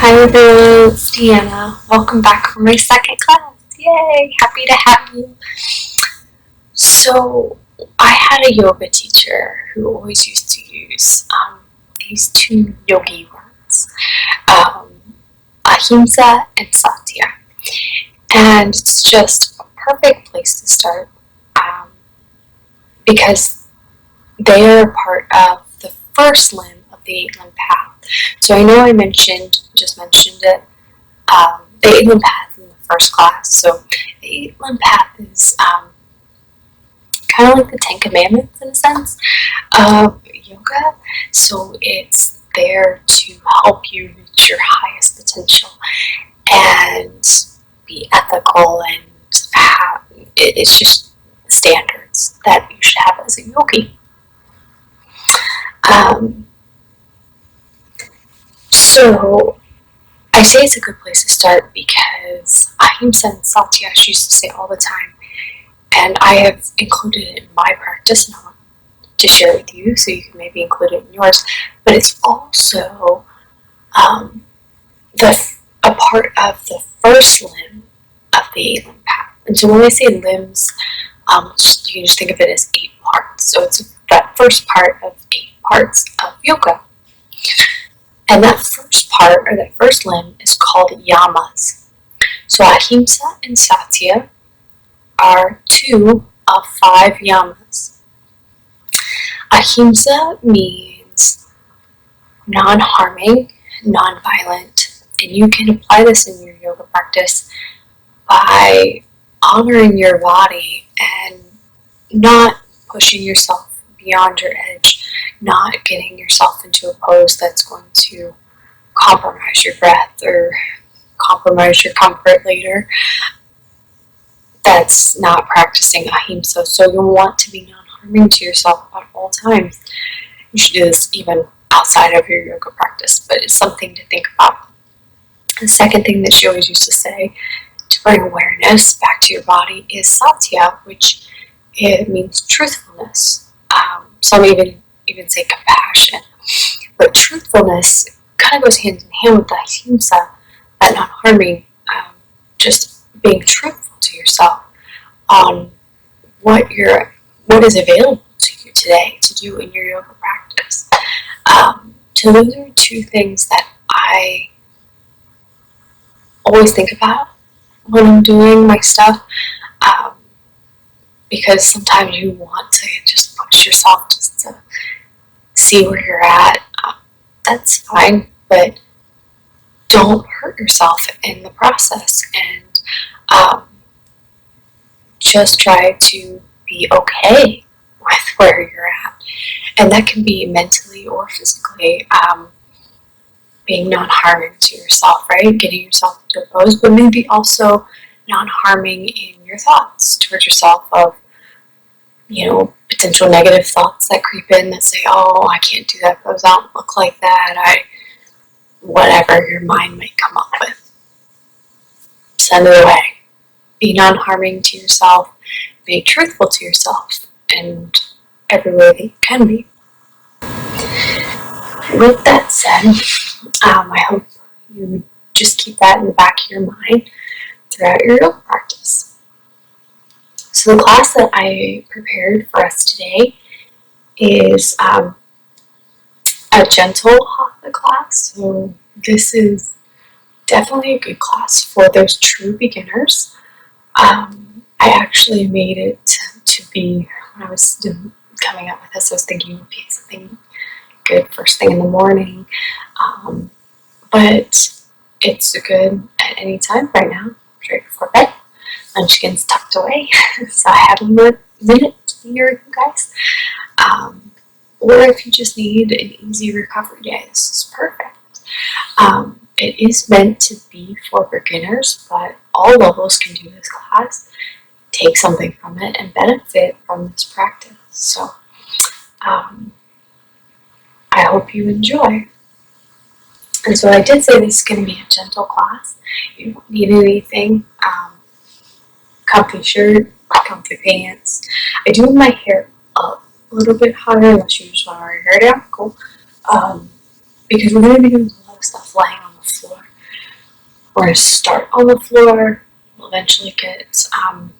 Hi there, it's Deanna. Welcome back for my second class. Yay! Happy to have you. So, I had a yoga teacher who always used to use these two yogi words, um, ahimsa and satya. And it's just a perfect place to start because they are part of the first limb of the eight-limb path. So I know I just mentioned it, the eight-limb path in the first class. So the eight-limb path is kind of like the Ten Commandments in a sense of yoga. So it's there to help you reach your highest potential and be ethical, and it's just standards that you should have as a yogi. So I say it's a good place to start because ahimsa and satya I used to say all the time, and I have included it in my practice, and I want to share it with you so you can maybe include it in yours. But it's also a part of the first limb of the eight-limb path. And so when I say limbs, you can just think of it as 8 parts. So it's that first part of 8 parts of yoga. And that first part, or that first limb, is called yamas. So ahimsa and satya are 2 of 5 yamas. Ahimsa means non-harming, non-violent, and you can apply this in your yoga practice by honoring your body and not pushing yourself beyond your edge, not getting yourself into a pose that's going to compromise your breath or compromise your comfort later. That's not practicing ahimsa. So you'll want to be non-harming to yourself at all times. You should do this even outside of your yoga practice, but it's something to think about. The second thing that she always used to say to bring awareness back to your body is satya, which it means truthfulness. Some even say compassion. But truthfulness kind of goes hand in hand with the ahimsa, that not harming, just being truthful to yourself on what is available to you today to do in your yoga practice. So those are 2 things that I always think about when I'm doing my stuff, because sometimes you want to just push yourself just to see where you're at. That's fine, but don't hurt yourself in the process, and just try to be okay with where you're at. And that can be mentally or physically, being non-harming to yourself, right? Getting yourself into a pose, but maybe also non-harming in your thoughts towards yourself of, potential negative thoughts that creep in that say, oh, I can't do that pose, I don't look like that, whatever your mind might come up with. Send it away. Be non-harming to yourself, be truthful to yourself in every way that you can be. With that said, I hope you just keep that in the back of your mind throughout your yoga practice. So the class that I prepared for us today is a gentle Hatha class. So this is definitely a good class for those true beginners. I actually made it to be, when I was coming up with this, I was thinking it would be something good first thing in the morning, but it's good at any time right now, right before bed. Munchkin's tucked away, so I have a minute to be here with you guys. Or if you just need an easy recovery day, this is perfect. It is meant to be for beginners, but all levels can do this class, take something from it, and benefit from this practice. So I hope you enjoy. And so I did say this is going to be a gentle class. You don't need anything. Comfy shirt, comfy pants. I do my hair up a little bit higher unless you just want to wear your hair down. Cool. Because we're going to be doing a lot of stuff lying on the floor. We're going to start on the floor. We'll eventually get to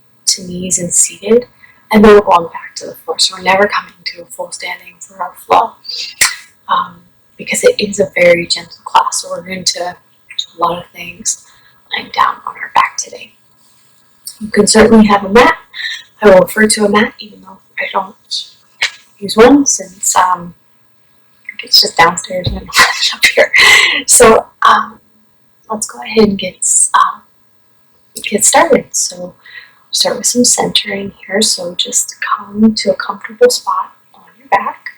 knees and seated, and then we're going back to the floor. So we're never coming to a full standing for our flow, because it is a very gentle class. So we're going to do a lot of things lying down on our back today. You can certainly have a mat. I will refer to a mat, even though I don't use one, since it's just downstairs and up here. So let's go ahead and get started. So start with some centering here. So just come to a comfortable spot on your back.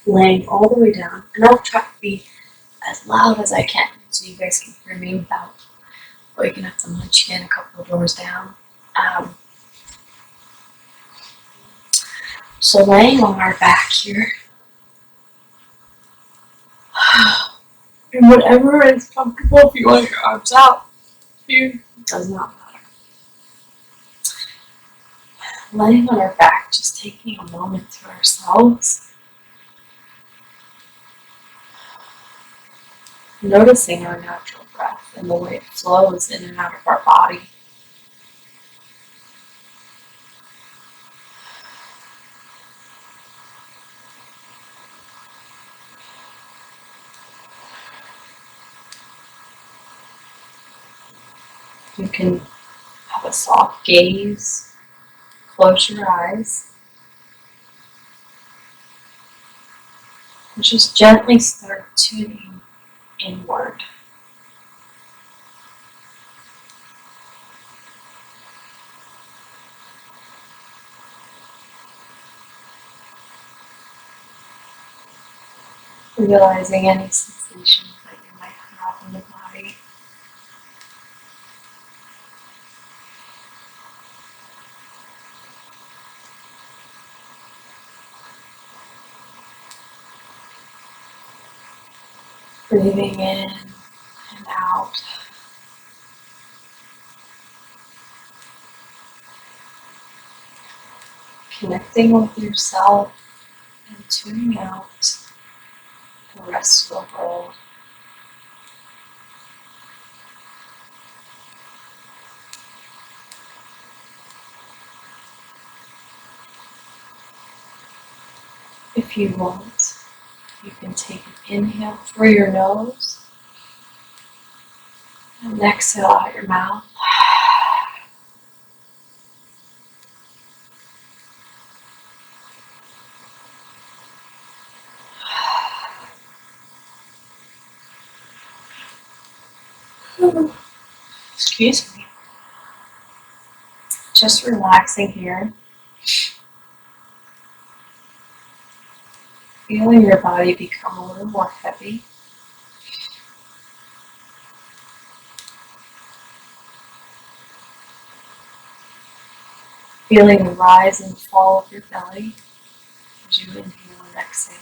Laying all the way down, and I'll try to be as loud as I can so you guys can hear me without waking up the munchkin a couple of doors down. So laying on our back here, and whatever is comfortable, if you want your arms out, here, it does not matter. Laying on our back, just taking a moment to ourselves. Noticing our natural breath and the way it flows in and out of our body. You can have a soft gaze, close your eyes, and just gently start tuning inward. Realizing any sensations that you might have in the body. Breathing in and out. Connecting with yourself and tuning out the rest of the world. If you want, you can take an inhale through your nose and exhale out your mouth. Excuse me. Just relaxing here. Feeling your body become a little more heavy. Feeling the rise and fall of your belly as you inhale and exhale.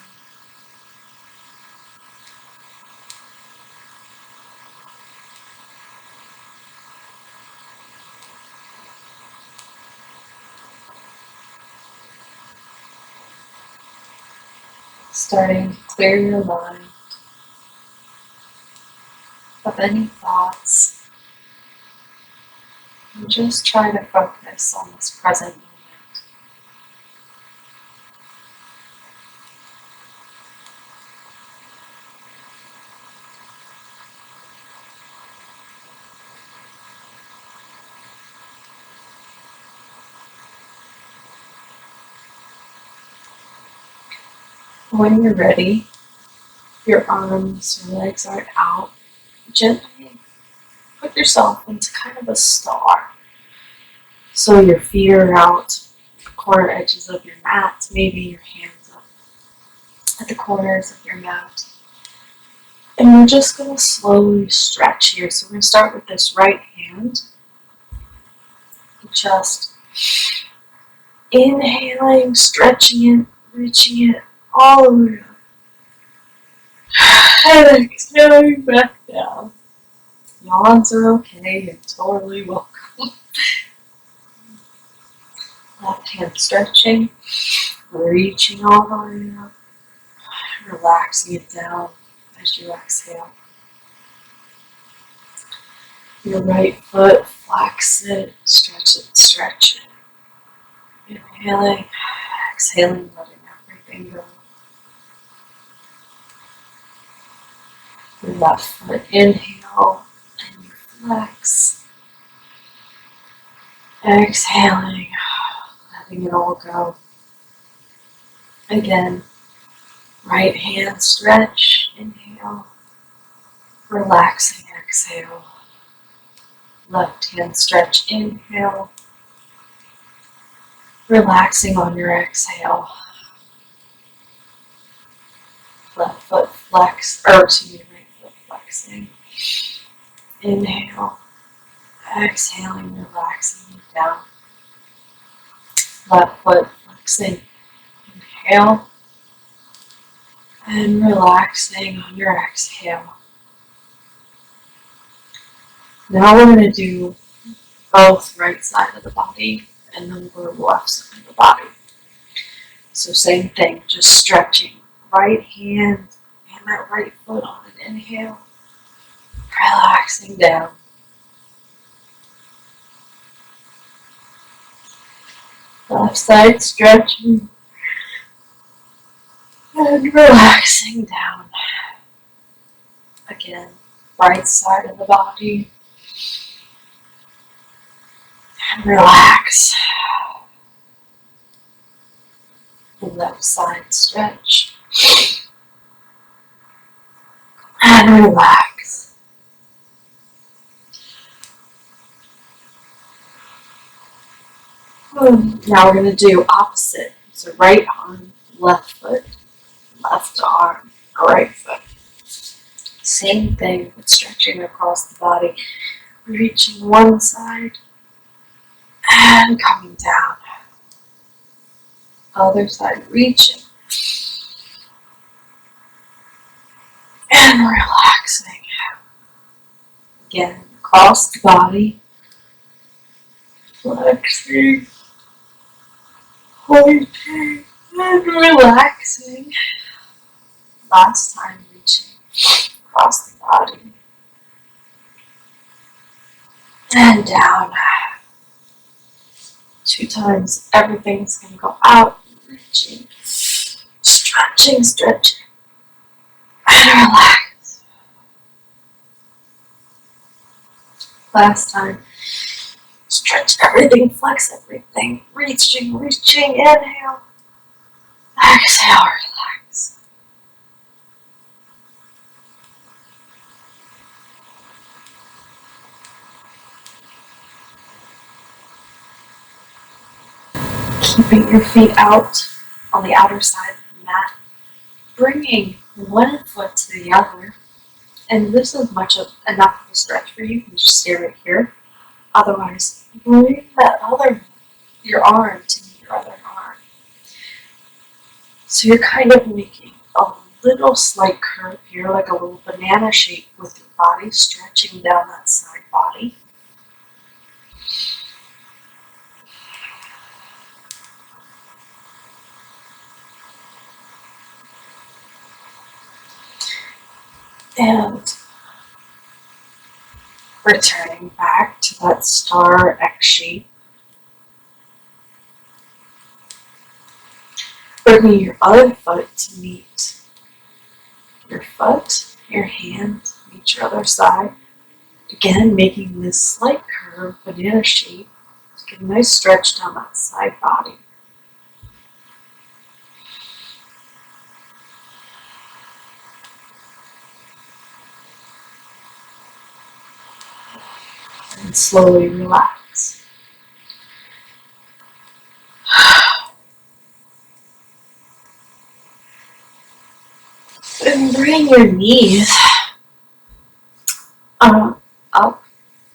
Starting to clear your mind of any thoughts, and just try to focus on this present moment. When you're ready, your arms, your legs are out, gently put yourself into kind of a star. So your feet are out, the corner edges of your mat, maybe your hands up at the corners of your mat. And we're just going to slowly stretch here. So we're going to start with this right hand. Just inhaling, stretching it, reaching it all the way up. And exhaling back down. Yawns are okay and totally welcome. Left hand stretching, reaching all the way up, relaxing it down as you exhale. Your right foot, flex it, stretch it. Inhaling, exhaling, letting everything go. Your left foot, inhale, and you flex. Exhaling, letting it all go. Again, right hand stretch, inhale, relaxing, exhale. Left hand stretch, inhale, relaxing on your exhale. Left foot flex, right foot flexing. Inhale, exhaling, relaxing down. Left foot flexing. Inhale, and relaxing on your exhale. Now we're going to do both right side of the body and then the left side of the body. So same thing, just stretching. Right hand and that right foot on an inhale, relaxing down. Left side stretching and relaxing down. Again, right side of the body and relax. The left side stretch and relax. Now we're going to do opposite. So right arm, left foot, left arm, right foot. Same thing, but stretching across the body, reaching one side and coming down. Other side, reaching and relaxing. Again, across the body, flexing, pointing, and relaxing. Last time, reaching across the body and down. 2 times, everything's going to go out, reaching, stretching, and relax. Last time, stretch everything, flex everything, reaching, inhale, exhale, relax. Keeping your feet out on the outer side of the mat, bringing one foot to the other, and this is enough of a stretch for you. You can just stay right here. Otherwise, bring your arm to meet your other arm. So you're kind of making a little slight curve here, like a little banana shape with your body, stretching down that side body. And returning back to that star X shape. Bringing your other foot to meet your foot, your hand, meet your other side. Again, making this slight curve, banana shape. Get a nice stretch down that side body. And slowly relax. And bring your knees up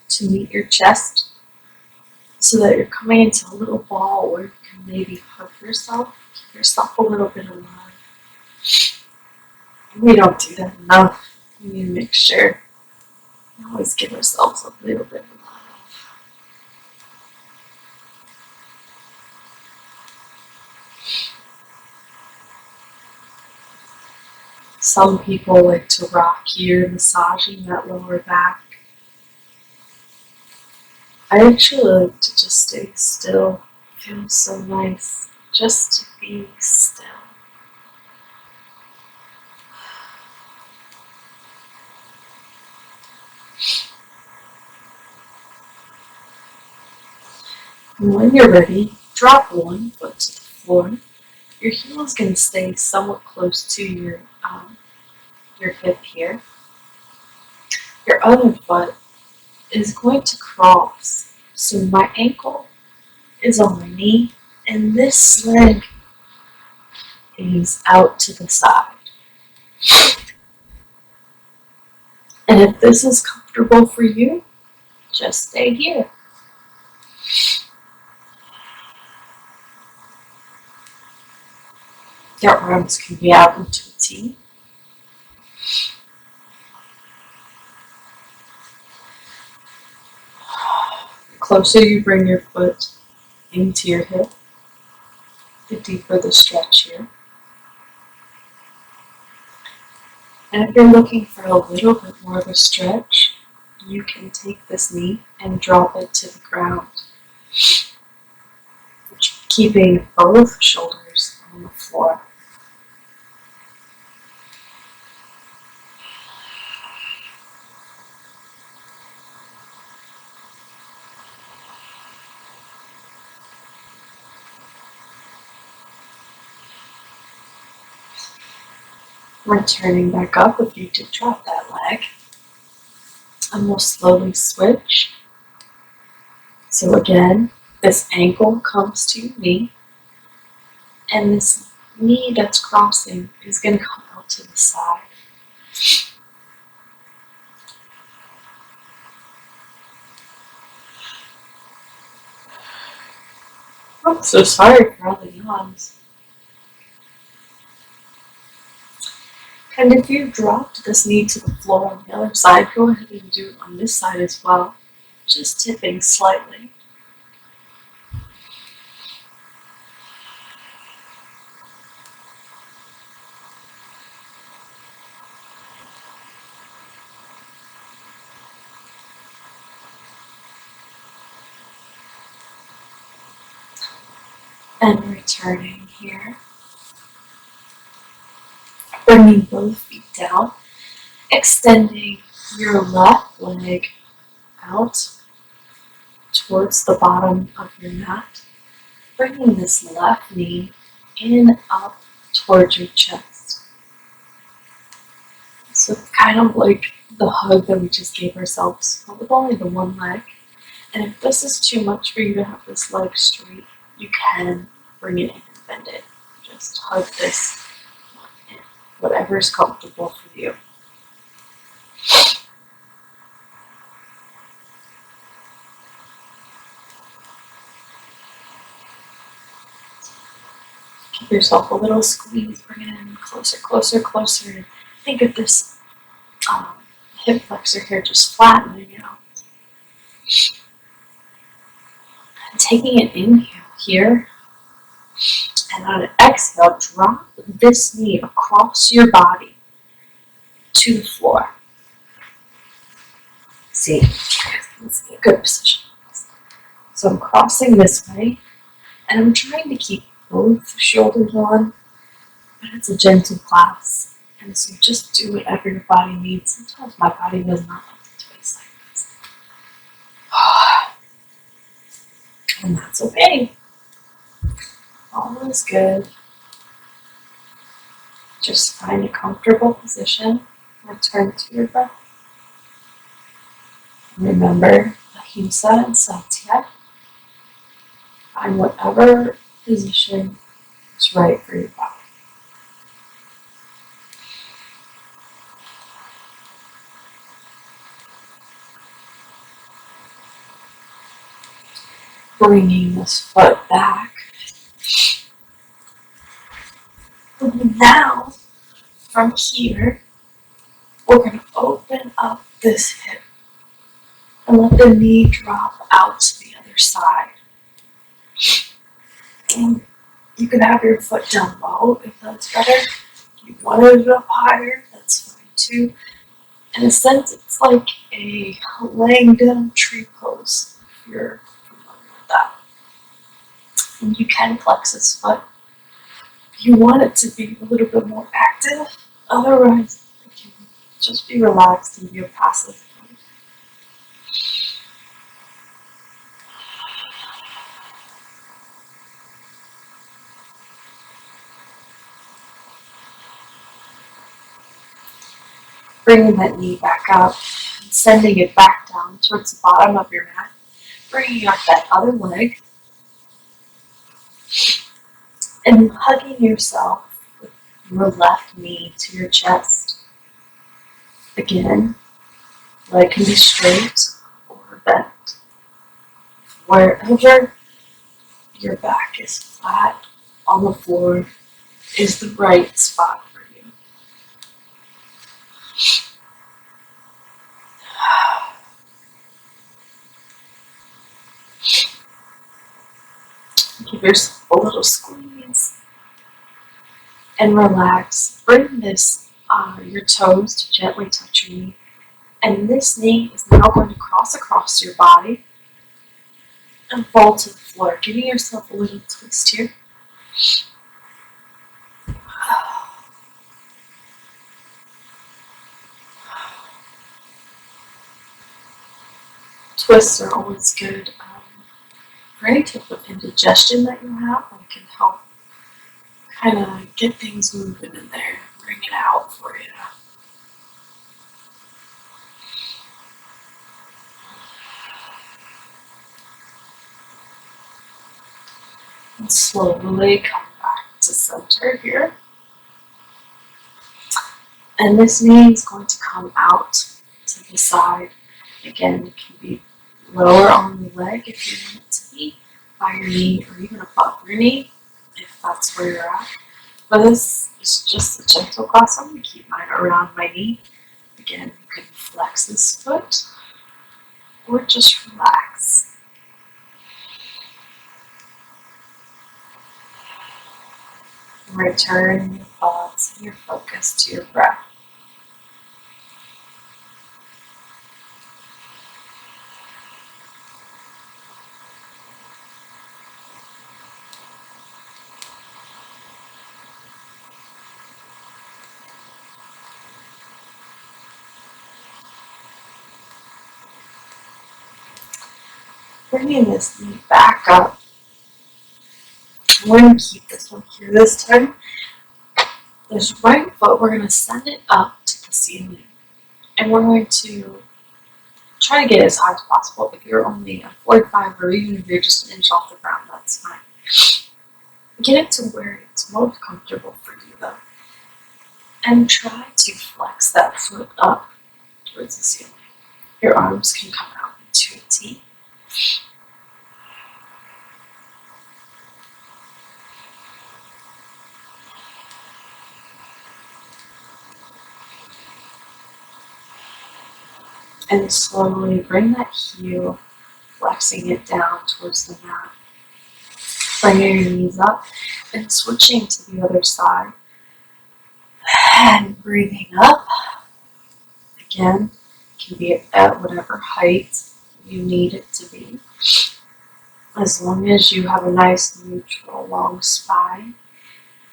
to meet your chest so that you're coming into a little ball where you can maybe hug yourself, give yourself a little bit of love. We don't do that enough. We need to make sure we always give ourselves a little bit of love. Some people like to rock here, massaging that lower back. I actually like to just stay still. It feels so nice just to be still. And when you're ready, drop one foot to the floor. Your heel is going to stay somewhat close to your hip here. Your other foot is going to cross. So my ankle is on my knee, and this leg is out to the side. And if this is comfortable for you, just stay here. Your arms can be out into a T. The closer you bring your foot into your hip, the deeper the stretch here. And if you're looking for a little bit more of a stretch, you can take this knee and drop it to the ground, keeping both shoulders on the floor. Returning back up if you did drop that leg. And we'll slowly switch. So again, this ankle comes to your knee, and this knee that's crossing is going to come out to the side. I'm so sorry for all the yawns. And if you dropped this knee to the floor on the other side, go ahead and do it on this side as well, just tipping slightly. And returning here. Bringing both feet down, extending your left leg out towards the bottom of your mat, bringing this left knee in up towards your chest. So kind of like the hug that we just gave ourselves, but with only the one leg. And if this is too much for you to have this leg straight, you can bring it in and bend it. Just hug this in, whatever is comfortable for you. Give yourself a little squeeze, bring it in closer, closer, closer. Think of this hip flexor here just flattening out. And taking an inhale here, and on an exhale, drop this knee across your body to the floor. See, it's a good position. So I'm crossing this way, and I'm trying to keep both shoulders on, but it's a gentle class. And so just do whatever your body needs. Sometimes my body does not like to twist like this. And that's okay. All is good. Just find a comfortable position. Return to your breath. And remember, ahimsa and satya. Find whatever position is right for your body. Bringing this foot back. And now, from here, we're going to open up this hip and let the knee drop out to the other side. And you can have your foot down low if that's better. If you wanted it up higher, that's fine too. In a sense, it's like a laying down tree pose, if you're familiar with that. And you can flex this foot if you want it to be a little bit more active. Otherwise, it can just be relaxed and be a passive. Bringing that knee back up and sending it back down towards the bottom of your mat. Bringing up that other leg and hugging yourself with your left knee to your chest. Again, leg can be straight or bent. Wherever your back is flat on the floor is the right spot for you. Give yourself a little squeeze and relax. Bring your toes to gently touch your knee. And this knee is now going to cross across your body and fall to the floor, giving yourself a little twist here. Twists are always good for any type of indigestion that you have. They can help kind of get things moving in there, bring it out for you. And slowly come back to center here. And this knee is going to come out to the side. Again, it can be lower on the leg if you want it to be, by your knee or even above your knee if that's where you're at. But this is just a gentle class. I'm going to keep mine around my knee. Again, you can flex this foot or just relax. Return your thoughts and your focus to your breath. Bringing this knee back up. We're going to keep this one here this time. This right foot, we're going to send it up to the ceiling. And we're going to try to get as high as possible. If you're only at 45 or even if you're just an inch off the ground, that's fine. Get it to where it's most comfortable for you though. And try to flex that foot up towards the ceiling. Your arms can come out into a T. And slowly bring that heel, flexing it down towards the mat. Bringing your knees up and switching to the other side. And breathing up. Again, can be at whatever height you need it to be. As long as you have a nice neutral long spine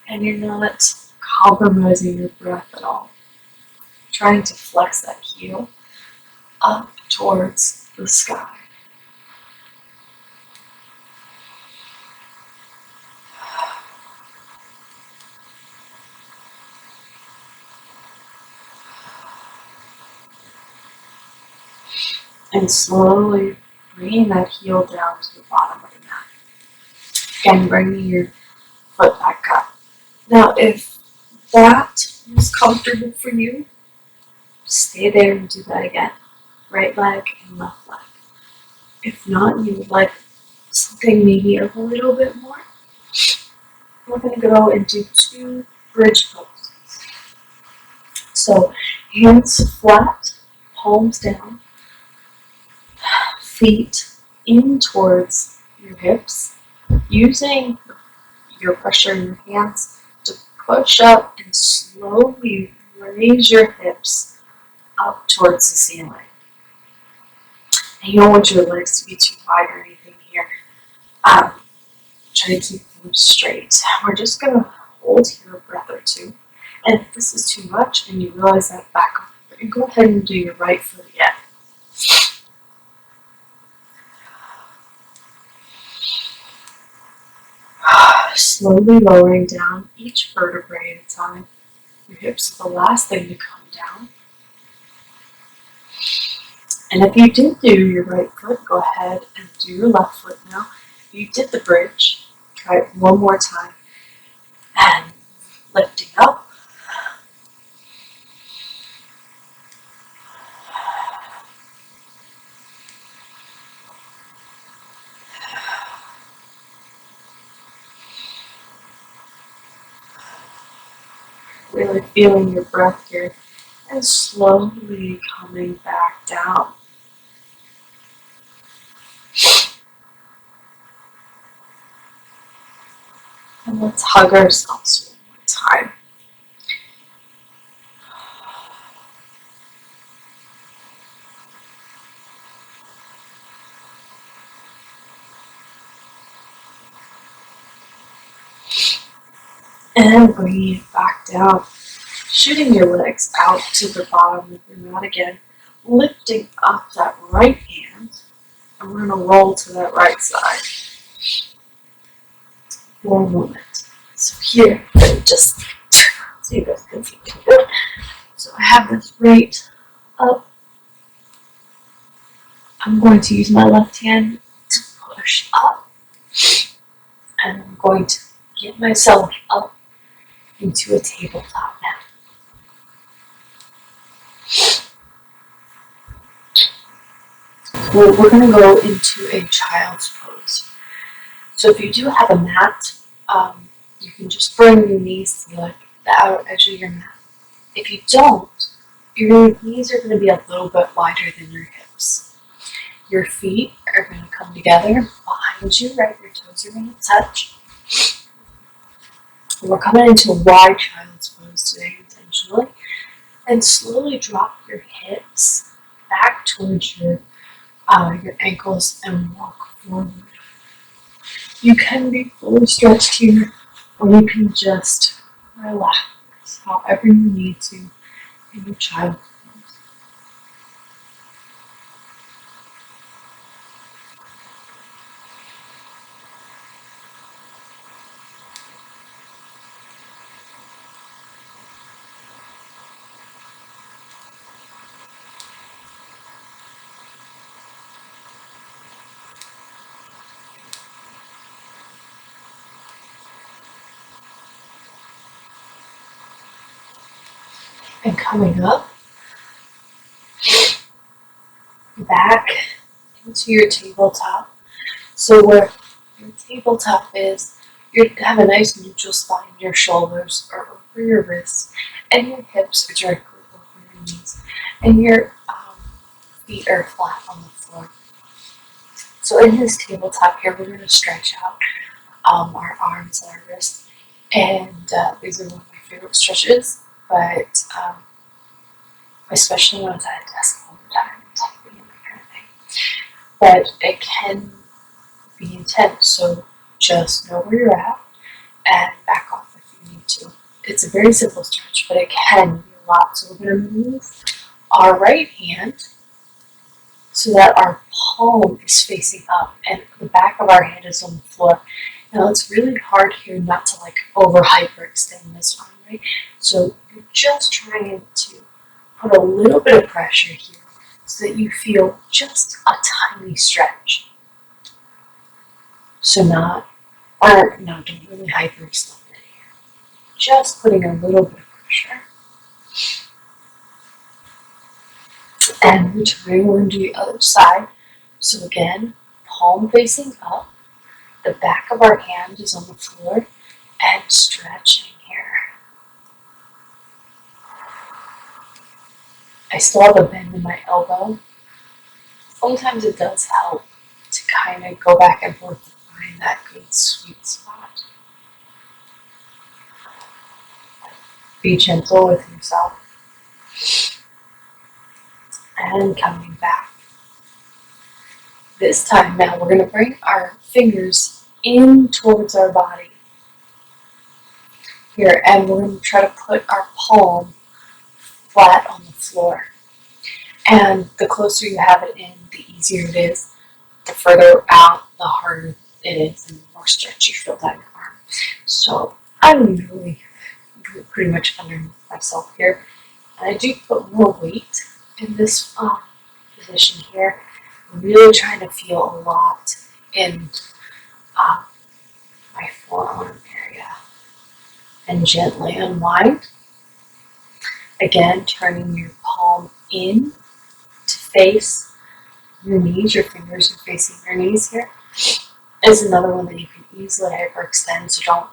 and you're not compromising your breath at all. Trying to flex that heel up towards the sky. And slowly bringing that heel down to the bottom of the mat. Again, bringing your foot back up. Now, if that was comfortable for you, stay there and do that again. Right leg and left leg. If not, you would like something maybe a little bit more, we're going to go and do 2 bridge poses. So, hands flat, palms down, feet in towards your hips, using your pressure in your hands to push up and slowly raise your hips up towards the ceiling. And you don't want your legs to be too wide or anything here. Try to keep them straight. We're just going to hold here a breath or two. And if this is too much and you realize that, back up. And go ahead and do your right foot again. Slowly lowering down each vertebrae at a time. Your hips are the last thing to come down. And if you did do your right foot, go ahead and do your left foot now. If you did the bridge, try it one more time. And lifting up. Really feeling your breath here and slowly coming back down. And let's hug ourselves one more time. And bringing it back down. Shooting your legs out to the bottom of your mat again. Lifting up that right hand. And we're going to roll to that right side for a moment. So here, just so you guys can see me good. So I have this right up. I'm going to use my left hand to push up. And I'm going to get myself up into a tabletop now. Well, we're going to go into a child's pose. So if you do have a mat, you can just bring your knees to the outer edge of your mat. If you don't, your knees are going to be a little bit wider than your hips. Your feet are going to come together behind you, right? Your toes are going to touch. We're coming into a wide child's pose today intentionally. And slowly drop your hips back towards your ankles and walk forward. You can be fully stretched here, or you can just relax however you need to in your child's pose. And coming up, back into your tabletop. So where your tabletop is, you have a nice neutral spot in your shoulders or over your wrists, and your hips are directly over your knees, and your feet are flat on the floor. So in this tabletop here, we're going to stretch out our arms and our wrists, and these are one of my favorite stretches, but especially when it's at a desk all the time, typing and that kind of thing. But it can be intense, so just know where you're at and back off if you need to. It's a very simple stretch, but it can be a lot. So we're going to move our right hand so that our palm is facing up and the back of our hand is on the floor. Now it's really hard here not to over hyperextend this arm, right? So you're just trying to put a little bit of pressure here so that you feel just a tiny stretch. So don't really hyperextend it here. Just putting a little bit of pressure. And returning, we're going to do the other side. So again, palm facing up, the back of our hand is on the floor, and stretching here. I still have a bend in my elbow. Sometimes it does help to kind of go back and forth to find that good sweet spot. Be gentle with yourself. And coming back. This time now we're going to bring our fingers in towards our body. Here, and we're going to try to put our palm flat on the floor. And the closer you have it in, the easier it is. The further out, the harder it is, and the more stretch you feel down your arm. So I'm usually pretty much under myself here. And I do put more weight in this position here. I'm really trying to feel a lot in my forearm area. And gently unwind. Again, turning your palm in to face your knees. Your fingers are facing your knees here. Is another one that you can easily hyperextend, so don't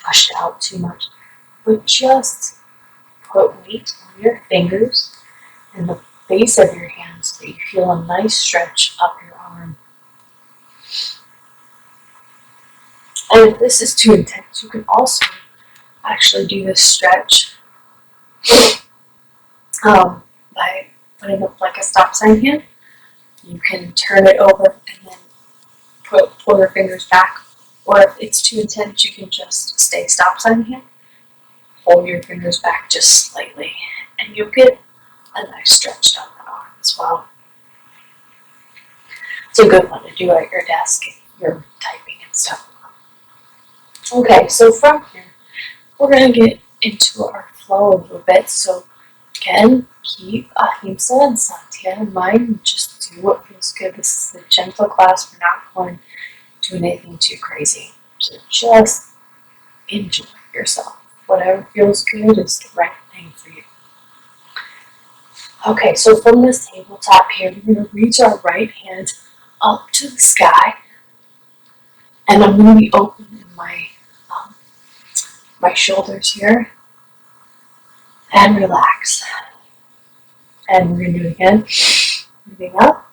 push it out too much. But just put weight on your fingers and the base of your hands so that you feel a nice stretch up your arm. And if this is too intense, you can also actually do this stretch by putting up like a stop sign hand. You can turn it over and then pull your fingers back. Or if it's too intense, you can just stay stop sign hand. Hold your fingers back just slightly, and you'll get a nice stretch down that arm as well. It's a good one to do at your desk if you're typing and stuff. Okay, so from here, we're going to get into our flow a little bit. So again, keep ahimsa and satya in mind and just do what feels good. This is a gentle class. We're not going to do anything too crazy. So just enjoy yourself. Whatever feels good is the right thing for you. Okay, so from this tabletop here, we're going to reach our right hand up to the sky. And I'm going to be open in my shoulders here. And relax. And we're going to do it again. Moving up.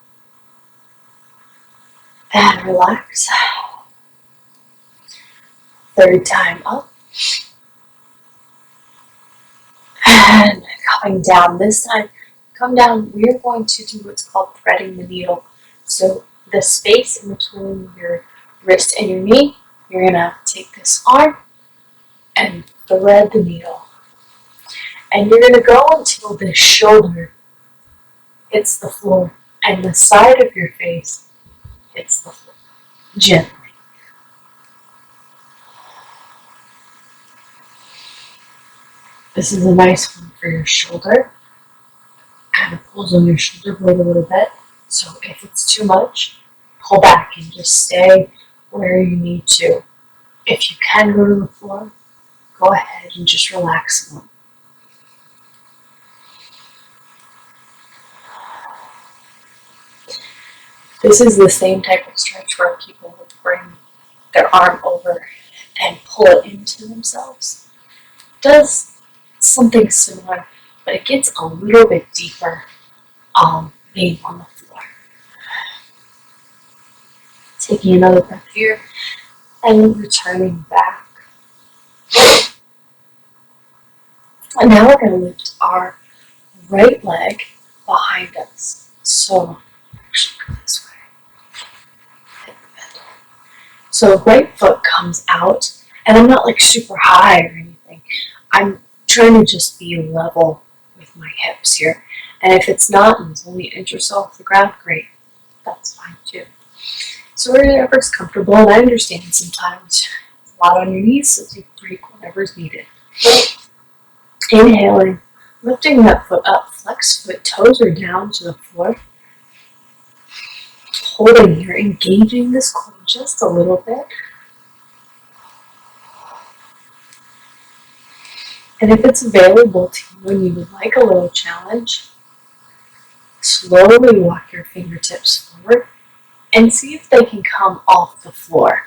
And relax. Third time up. And coming down. This time, come down. We're going to do what's called threading the needle. So the space in between your wrist and your knee, you're going to take this arm and thread the needle. And you're going to go until the shoulder hits the floor and the side of your face hits the floor. Gently. This is a nice one for your shoulder. Kind of pulls on your shoulder blade a little bit. So if it's too much, pull back and just stay where you need to. If you can go to the floor, go ahead and just relax a little. This is the same type of stretch where people will bring their arm over and pull it into themselves. It does something similar, but it gets a little bit deeper being on the floor. Taking another breath here and returning back. And now we're going to lift our right leg behind us. So actually go this way. So right foot comes out, and I'm not like super high or anything. I'm trying to just be level with my hips here. And if it's not, and it's only an inch or so off the ground, great. That's fine too. So wherever's comfortable, and I understand sometimes it's a lot on your knees, so take a break whenever's needed. Inhaling, lifting that foot up, flex foot, toes are down to the floor. Holding here, engaging this core just a little bit. And if it's available to you and you would like a little challenge, slowly walk your fingertips forward and see if they can come off the floor.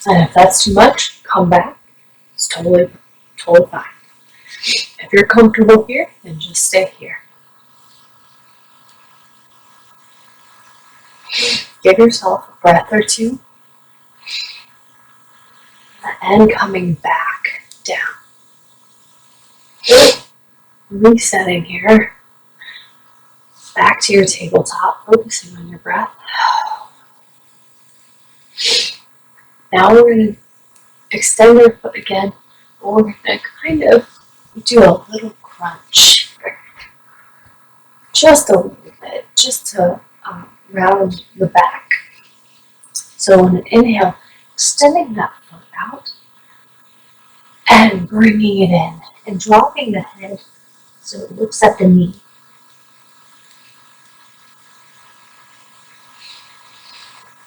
And if that's too much, come back. It's totally fine. If you're comfortable here, then just stay here. Give yourself a breath or two. and coming back down. Resetting here. Back to your tabletop, focusing on your breath. Now we're going to extend our foot again, or we're going to kind of do a little crunch. Just a little bit, just to round the back. So on an inhale, extending that foot out and bringing it in and dropping the head so it looks at the knee.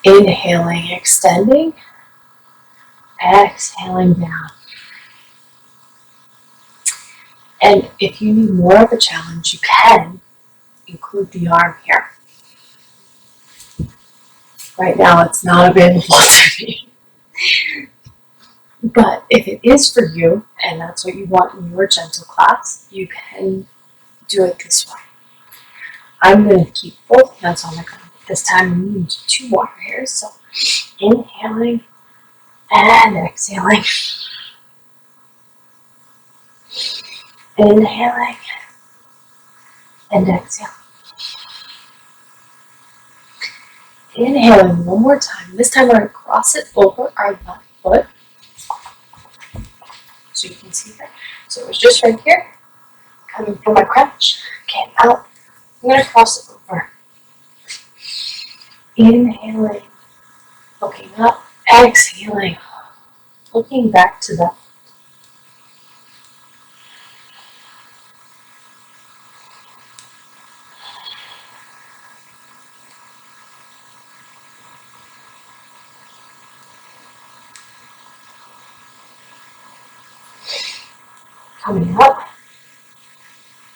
Inhaling, extending, exhaling down. And if you need more of a challenge, you can include the arm here. Right now it's not available to me. But if it is for you, and that's what you want in your gentle class, you can do it this way. I'm going to keep both hands on the ground. This time I'm going to do 2 more here. So inhaling and exhaling. Inhaling and exhaling. Inhaling one more time. This time we're going to cross it over our left foot. So you can see that. So it was just right here. Coming from my crunch. Okay, out. I'm going to cross it over. Inhaling. Looking up. Exhaling. Looking back to the coming up,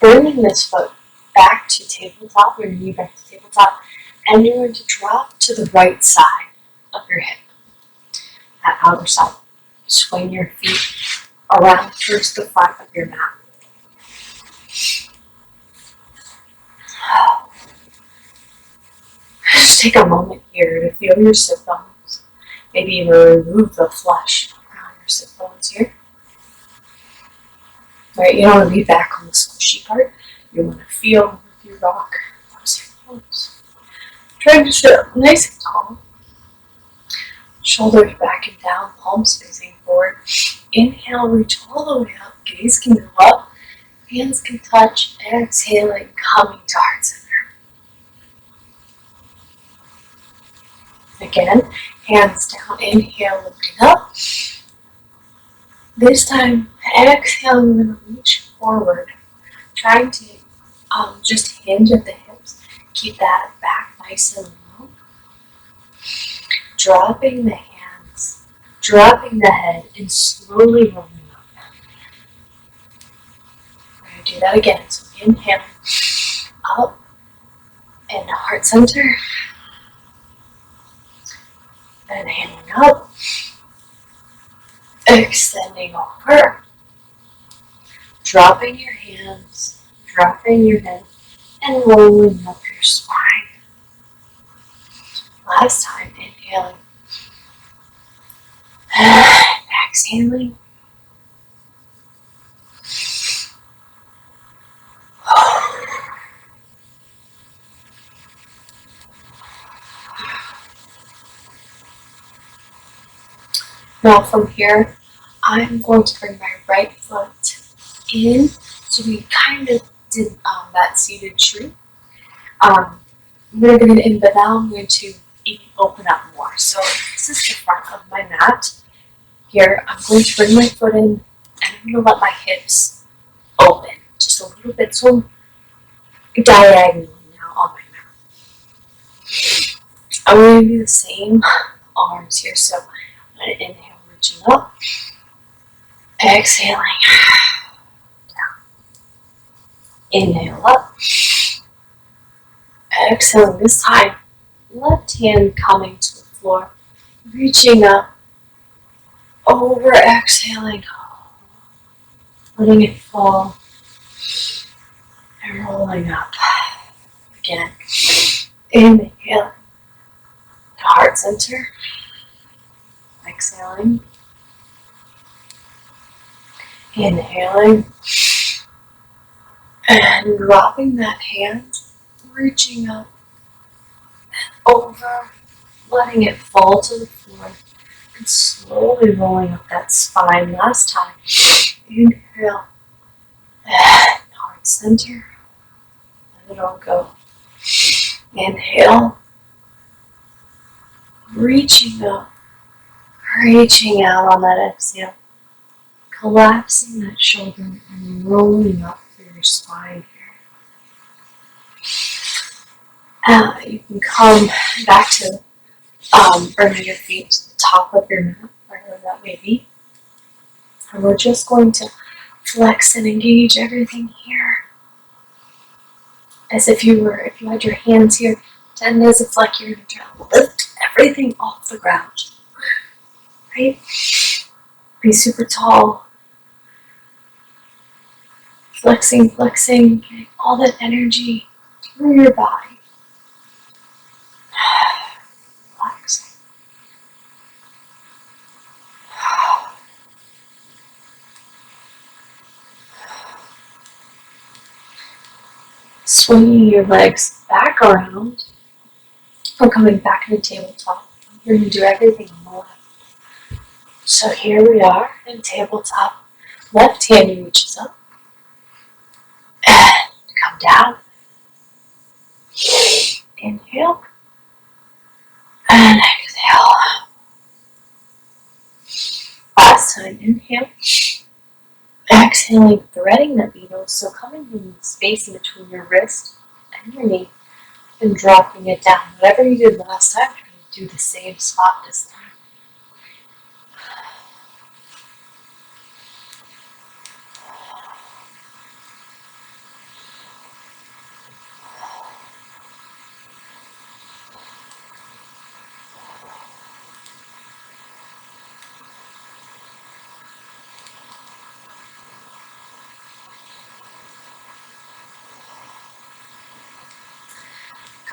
bringing this foot back to tabletop, your knee back to tabletop, and you're going to drop to the right side of your hip, that outer side. Swing your feet around towards the front of your mat. Just take a moment here to feel your sit bones. Maybe even remove the flesh around your sit bones here. Right, you don't want to be back on the squishy part. You want to feel with your rock those hips. Trying to sit up nice and tall. Shoulders back and down, palms facing forward. Inhale, reach all the way up. Gaze can go up. Hands can touch. Exhaling, coming to heart center. Again, hands down. Inhale, lifting up. This time, exhale, I'm going to reach forward, trying to just hinge at the hips. Keep that back nice and low. Dropping the hands, dropping the head, and slowly rolling up. We're going to do that again. So inhale, up, and heart center. And inhaling up. Extending over, dropping your hands, dropping your head, and rolling up your spine. Last time, inhaling, exhaling. Now from here, I'm going to bring my right foot in, so we kind of did that seated tree. I'm going to bring it in, but now I'm going to even open up more. So this is the front of my mat. Here, I'm going to bring my foot in, and I'm going to let my hips open just a little bit, so I'm diagonally now on my mat. I'm going to do the same arms here, so I'm going to inhale. Reaching up, exhaling, down. Inhale up, exhaling. This time, left hand coming to the floor, reaching up, over, exhaling, letting it fall, and rolling up. Again, inhale, to heart center. Exhaling, Inhaling and dropping that hand, reaching up over, letting it fall to the floor, and slowly rolling up that spine. Last time. Inhale and heart center. Let it all go. Inhale, reaching up, reaching out on that exhale, collapsing that shoulder and rolling up through your spine here. You can come back to bringing your feet to the top of your mat, wherever that may be. And we're just going to flex and engage everything here. As if you had your hands here, and as if like you're going to try to lift everything off the ground. Right? Be super tall. Flexing, getting all that energy through your body. Relaxing. Swinging your legs back around. Or coming back into tabletop. You're going to do everything on the left. So here we are in tabletop. Left hand reaches up. And come down. Inhale. And exhale. Last time, inhale. Exhaling, threading that needle. So coming in the space in between your wrist and your knee. And dropping it down. Whatever you did last time, you're going to do the same spot this time.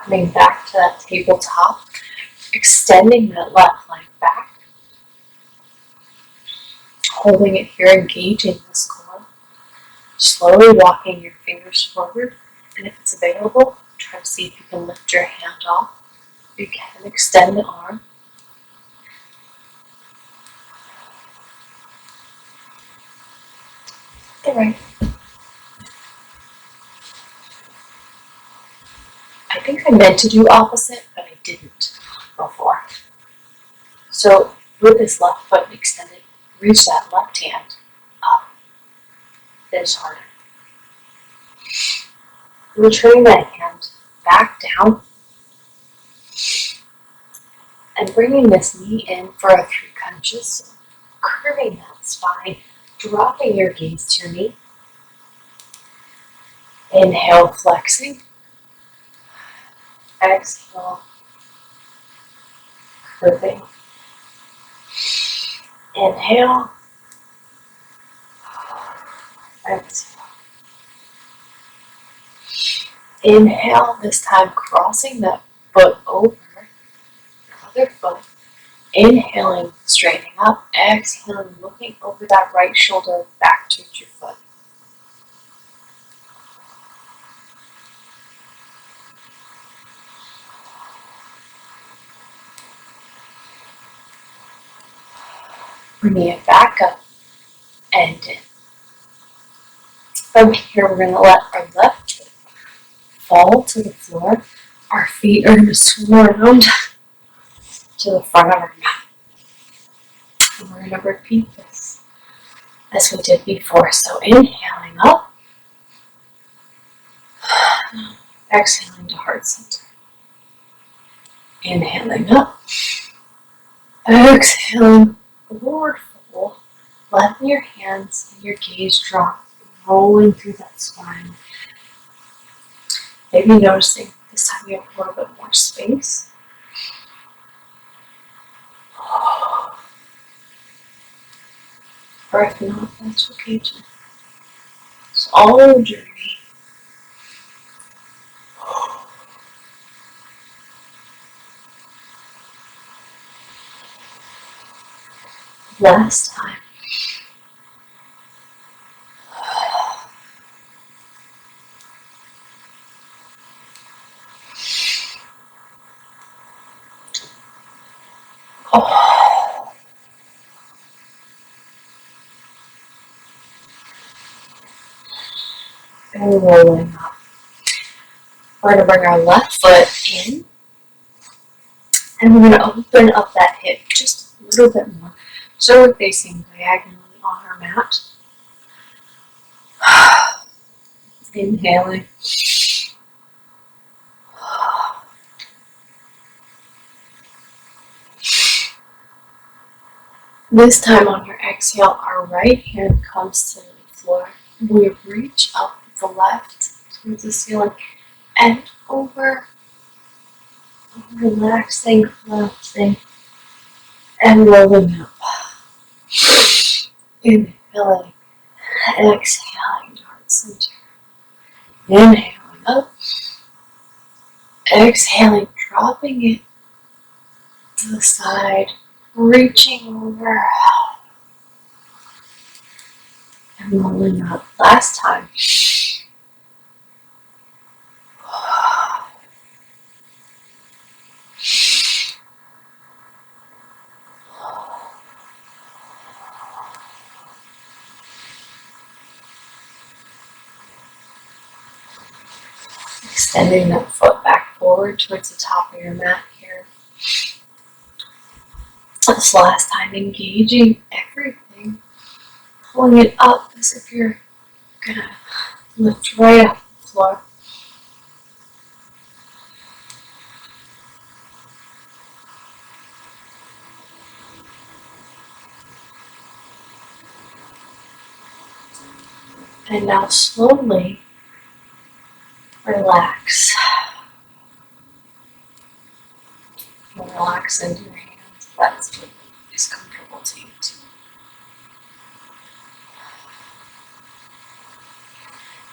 Coming back to that tabletop, extending that left leg back, holding it here, engaging this core, slowly walking your fingers forward, and if it's available, try to see if you can lift your hand off. You can extend the arm. All right. I think I meant to do opposite, but I didn't before. So with this left foot extended, reach that left hand up. Finish harder. Returning that hand back down and bringing this knee in for a 3 crunches, curving that spine, dropping your gaze to your knee. Inhale, flexing. Exhale, curving. Inhale. Exhale. Inhale, this time crossing that foot over your other foot. Inhaling, straightening up. Exhaling, looking over that right shoulder back towards your foot. Bringing it back up and in. From here, we're going to let our left foot fall to the floor. Our feet are going to swim around to the front of our mat. And we're going to repeat this as we did before. So inhaling up, exhaling to heart center. Inhaling up, exhaling forward fold, letting your hands and your gaze drop, rolling through that spine. Maybe noticing this time you have a little bit more space. Or if not, that's okay too. It's all a journey. Last time. Oh. And rolling up. We're going to bring our left foot in. And we're going to open up that hip just a little bit more. So we're facing diagonally on our mat. Inhaling. This time on your exhale, our right hand comes to the floor. We reach up the left towards the ceiling and over, relaxing, collapsing, and rolling up. Inhaling, exhaling towards center. Inhaling up, exhaling, dropping it to the side, reaching over, and rolling up. Last time. Extending that foot back forward towards the top of your mat here. This last time, engaging everything, pulling it up as if you're gonna lift right off the floor. And now slowly relax. Relax into your hands. That's what is comfortable to you too.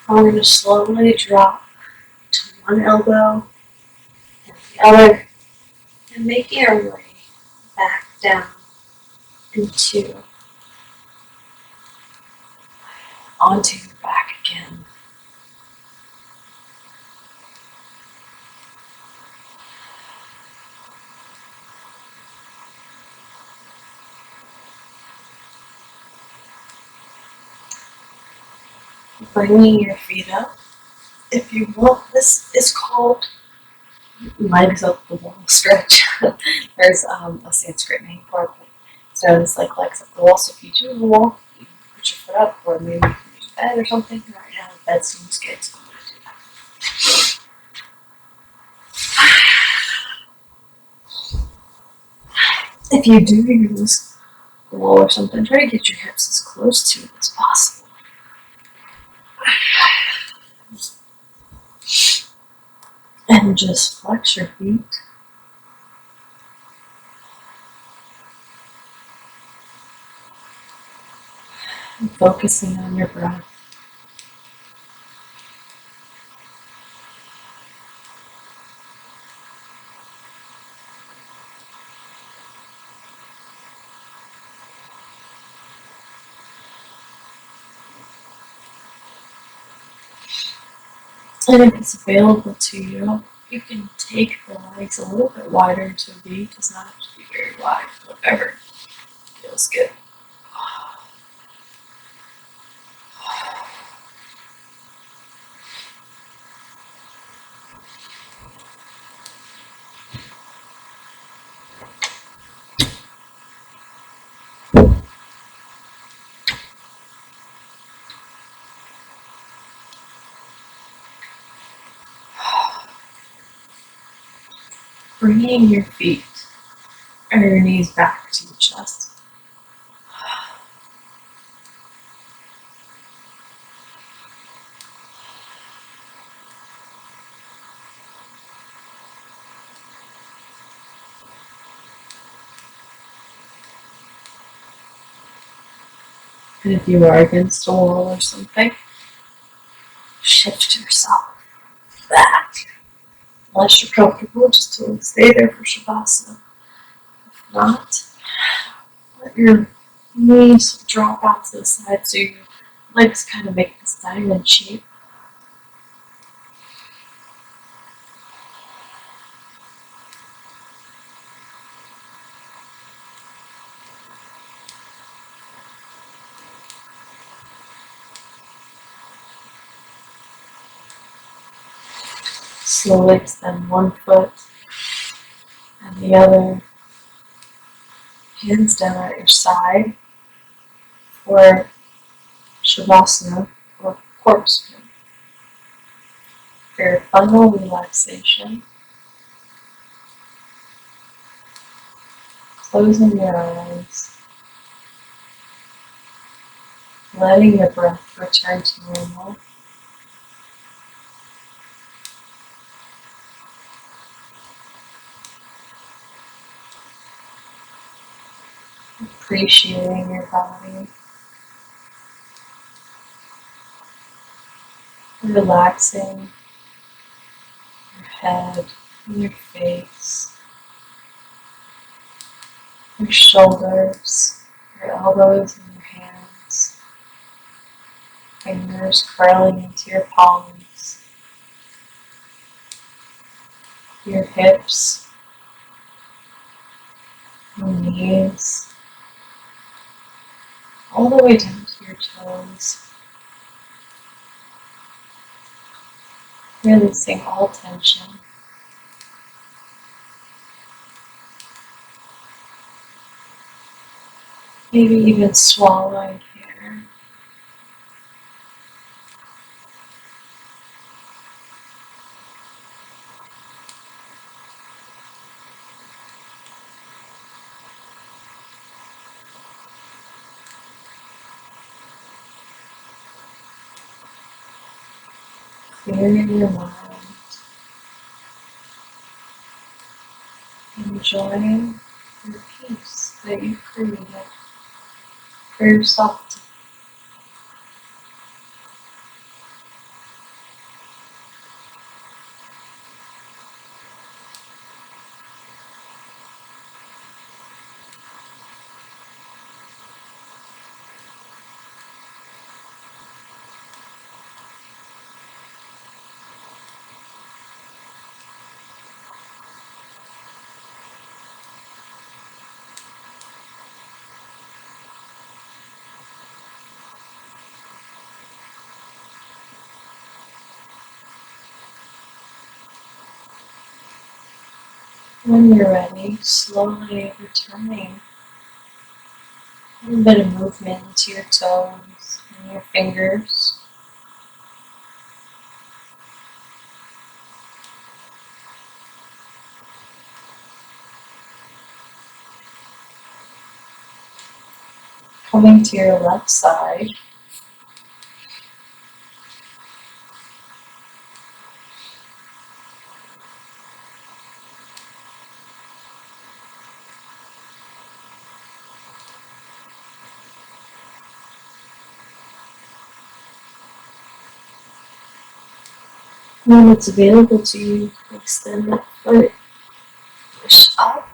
And we're going to slowly drop to one elbow and the other, and making our way back down into onto your back again. Bringing your feet up. If you want, this is called legs up the wall stretch. There's a Sanskrit name for it, but it's known as like legs up the wall. So if you do the wall, you put your foot up, or maybe you can use a bed or something. Right now, the bed seems good, so I'm going to do that. If you do use the wall or something, try to get your hips as close to it as possible. And just flex your feet. And focusing on your breath. And if it's available to you, you can take the legs a little bit wider into a V. It does not have to be very wide, whatever feels good. Bringing your feet or your knees back to your chest. And if you are against a wall or something, shift yourself back. Unless you're comfortable, just to stay there for Shavasana. If not, let your knees drop out to the side so your legs kind of make this diamond shape. Slowly extend one foot and the other, hands down at your side for Shavasana or corkscrew. For your final relaxation, closing your eyes, letting your breath return to normal. Appreciating your body, relaxing your head and your face, your shoulders, your elbows and your hands, fingers curling into your palms, your hips, your knees, all the way down to your toes, releasing all tension. Maybe even swallowing here. Clearing your mind, enjoying your peace that you've created for yourself. When you're ready, slowly returning a little bit of movement into your toes and your fingers. Coming to your left side. When it's available to you, extend that foot, push up.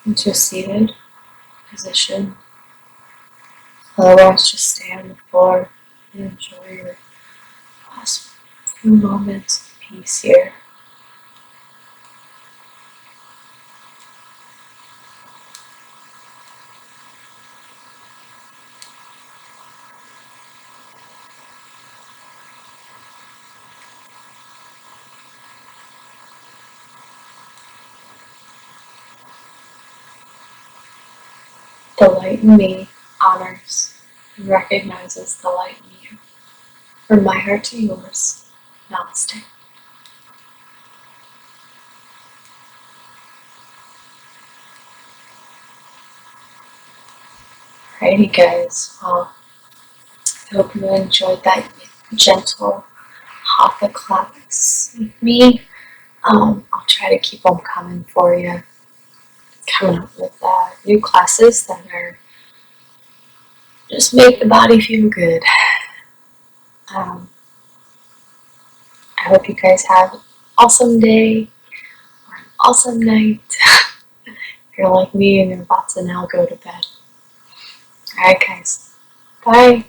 Into a seated position. Otherwise, just stay on the floor and enjoy your last few moments of peace here. The light in me honors and recognizes the light in you. From my heart to yours, namaste. Alrighty guys, well, I hope you enjoyed that gentle Hatha class with me. I'll try to keep them coming for you. Coming up with new classes that are just make the body feel good. Um, I hope you guys have an awesome day or an awesome night. If you're like me and you're about to now go to bed. Alright guys, bye.